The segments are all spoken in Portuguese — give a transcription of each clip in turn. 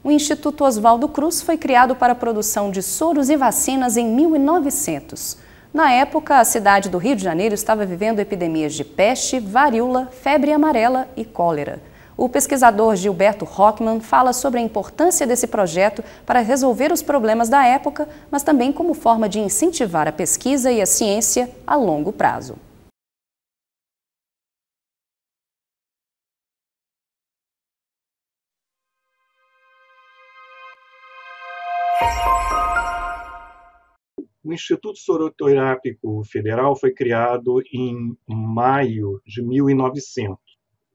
O Instituto Oswaldo Cruz foi criado para a produção de soros e vacinas em 1900. Na época, a cidade do Rio de Janeiro estava vivendo epidemias de peste, varíola, febre amarela e cólera. O pesquisador Gilberto Rockman fala sobre a importância desse projeto para resolver os problemas da época, mas também como forma de incentivar a pesquisa e a ciência a longo prazo. O Instituto Soroterápico Federal foi criado em maio de 1900.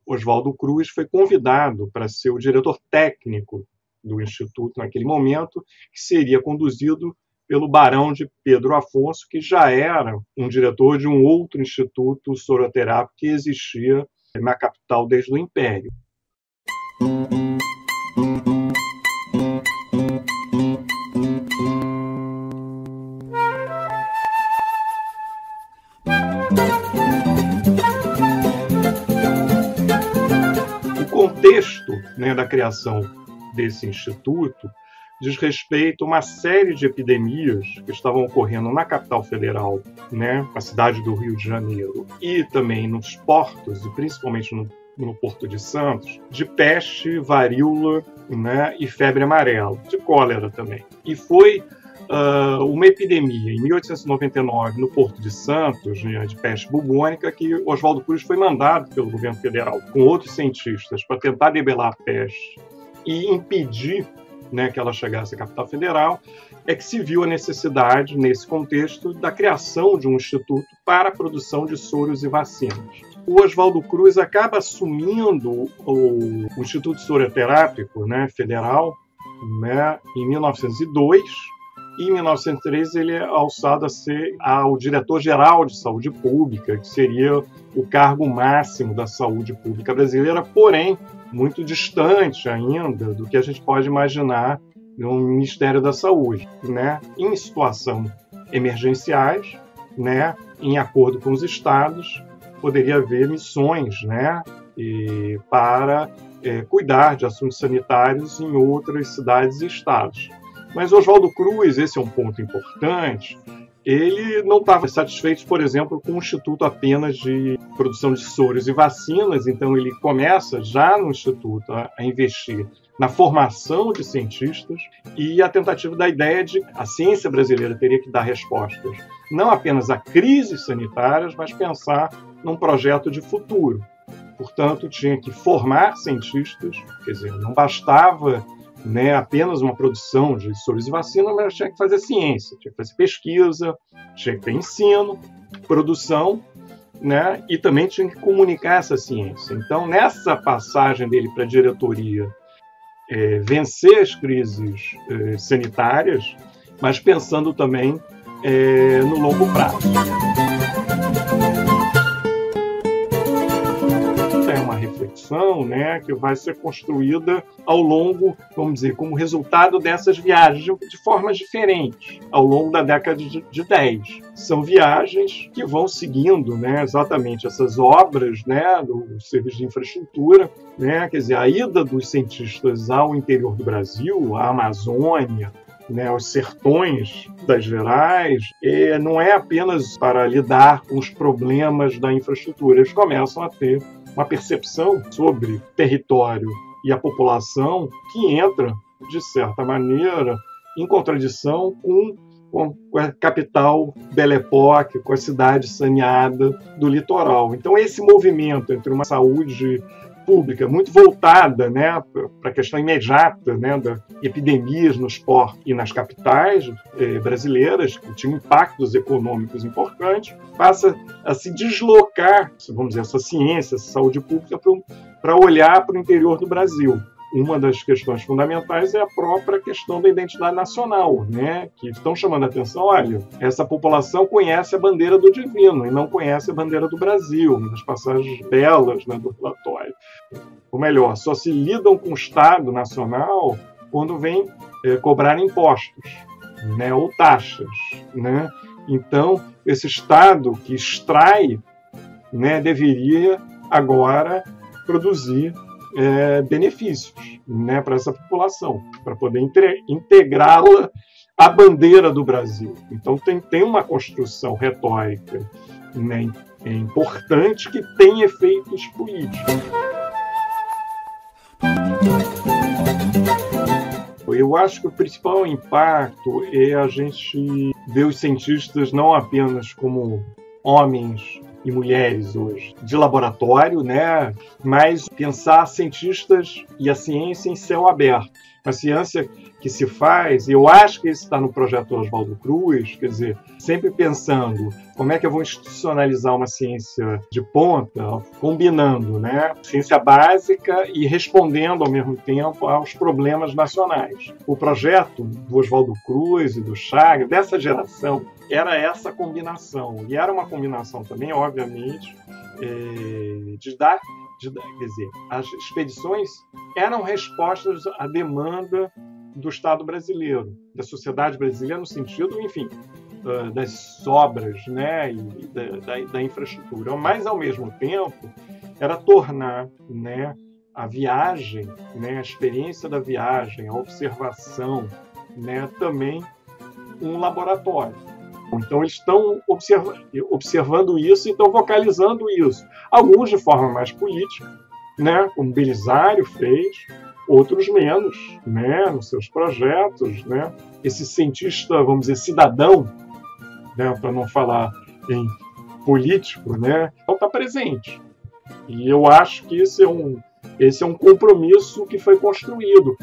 Oswaldo Cruz foi convidado para ser o diretor técnico do Instituto naquele momento, que seria conduzido pelo Barão de Pedro Afonso, que já era um diretor de um outro instituto soroterápico que existia na capital desde o Império. O contexto, da criação desse instituto diz respeito a uma série de epidemias que estavam ocorrendo na capital federal, na cidade do Rio de Janeiro, e também nos portos, e principalmente no Porto de Santos, de peste, varíola, e febre amarela, de cólera também. E foi uma epidemia em 1899 no Porto de Santos, de peste bubônica, que Oswaldo Cruz foi mandado pelo governo federal com outros cientistas para tentar debelar a peste e impedir que ela chegasse à capital federal, é que se viu a necessidade, nesse contexto, da criação de um instituto para a produção de soros e vacinas. O Oswaldo Cruz acaba assumindo o Instituto Soroterápico Federal em 1902, e em 1903 ele é alçado a ser o diretor-geral de saúde pública, que seria o cargo máximo da saúde pública brasileira, porém muito distante ainda do que a gente pode imaginar no Ministério da Saúde. Em situação emergenciais, em acordo com os estados, poderia haver missões para cuidar de assuntos sanitários em outras cidades e estados. Mas Oswaldo Cruz, esse é um ponto importante, ele não estava satisfeito, por exemplo, com o Instituto apenas de produção de soros e vacinas, então ele começa já no Instituto a investir na formação de cientistas e a tentativa da ideia de a ciência brasileira teria que dar respostas não apenas a crises sanitárias, mas pensar num projeto de futuro. Portanto, tinha que formar cientistas, quer dizer, não bastava apenas uma produção de soros e vacinas, mas tinha que fazer ciência, tinha que fazer pesquisa, tinha que ter ensino, produção, e também tinha que comunicar essa ciência. Então, nessa passagem dele para a diretoria, vencer as crises sanitárias, mas pensando também no longo prazo. Reflexão, que vai ser construída ao longo, vamos dizer, como resultado dessas viagens de formas diferentes, ao longo da década de 10. São viagens que vão seguindo exatamente essas obras do serviço de infraestrutura, quer dizer, a ida dos cientistas ao interior do Brasil, à Amazônia, os sertões das Gerais, não é apenas para lidar com os problemas da infraestrutura, eles começam a ter uma percepção sobre território e a população que entra, de certa maneira, em contradição com a capital Belle Époque, com a cidade saneada do litoral. Então, esse movimento entre uma saúde pública muito voltada para a questão imediata das epidemias nos portos e nas capitais brasileiras, que tinham impactos econômicos importantes, passa a se deslocar, vamos dizer, essa ciência, essa saúde pública para olhar para o interior do Brasil. Uma das questões fundamentais é a própria questão da identidade nacional, que estão chamando a atenção, olha, essa população conhece a bandeira do divino e não conhece a bandeira do Brasil, uma das passagens belas do relatório. Ou melhor, só se lidam com o Estado nacional quando vem cobrar impostos, ou taxas. Então, esse Estado que extrai, deveria agora produzir benefícios, né, para essa população, para poder integrá-la à bandeira do Brasil. Então tem uma construção retórica, né, importante que tem efeitos políticos. Eu acho que o principal impacto é a gente ver os cientistas não apenas como homens e mulheres hoje de laboratório, né, mas pensar cientistas e a ciência em céu aberto. Uma ciência que se faz, e eu acho que isso está no projeto Oswaldo Cruz, quer dizer, sempre pensando como é que eu vou institucionalizar uma ciência de ponta, combinando, né, ciência básica e respondendo ao mesmo tempo aos problemas nacionais. O projeto do Oswaldo Cruz e do Chagas, dessa geração, era essa combinação. E era uma combinação também, obviamente, quer dizer, as expedições eram respostas à demanda do Estado brasileiro, da sociedade brasileira, no sentido, enfim, das obras, né, e da infraestrutura. Mas, ao mesmo tempo, era tornar, né, a viagem, né, a experiência da viagem, a observação, né, também um laboratório. Então, eles estão observando isso e estão vocalizando isso. Alguns de forma mais política, né, como Belisário fez, outros menos, né, nos seus projetos. Né. Esse cientista, vamos dizer, cidadão, né, para não falar em político, né, então está presente. E eu acho que esse é um compromisso que foi construído.